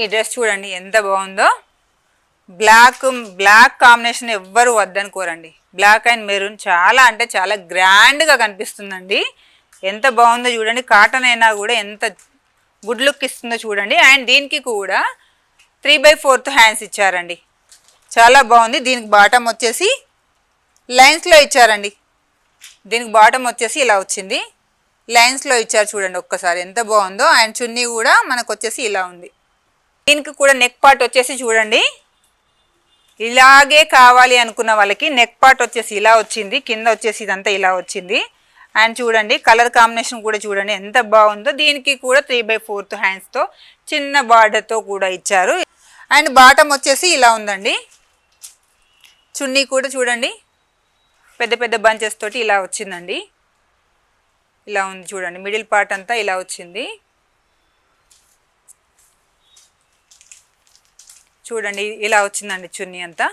ఈ డ్రెస్ చూడండి ఎంత బాగుందో. బ్లాక్ కాంబినేషన్ ఎవ్వరు వద్దనుకోరండి. బ్లాక్ అండ్ మెరూన్ చాలా అంటే చాలా గ్రాండ్గా కనిపిస్తుందండి. ఎంత బాగుందో చూడండి. కాటన్ అయినా కూడా ఎంత గుడ్ లుక్ ఇస్తుందో చూడండి. అండ్ దీనికి కూడా 3/4 హ్యాండ్స్ ఇచ్చారండి. చాలా బాగుంది. దీనికి బాటమ్ వచ్చేసి లైన్స్లో ఇచ్చారండి. దీనికి బాటమ్ వచ్చేసి ఇలా వచ్చింది, లైన్స్లో ఇచ్చారు చూడండి. ఒక్కసారి ఎంత బాగుందో. అండ్ చున్నీ కూడా మనకు వచ్చేసి ఇలా ఉంది. దీనికి కూడా నెక్ పార్ట్ వచ్చేసి చూడండి, ఇలాగే కావాలి అనుకున్న వాళ్ళకి నెక్ పార్ట్ వచ్చేసి ఇలా వచ్చింది, కింద వచ్చేసి ఇదంతా ఇలా వచ్చింది. అండ్ చూడండి కలర్ కాంబినేషన్ కూడా చూడండి ఎంత బాగుందో. దీనికి కూడా 3/4 హ్యాండ్స్తో చిన్న బార్డర్తో కూడా ఇచ్చారు. అండ్ బాటమ్ వచ్చేసి ఇలా ఉందండి. చున్నీ కూడా చూడండి పెద్ద పెద్ద బంచెస్ తోటి ఇలా వచ్చిందండి. ఇలా ఉంది చూడండి. మిడిల్ పార్ట్ అంతా ఇలా వచ్చింది చూడండి. ఇలా వచ్చిందండి చున్నీ అంతా.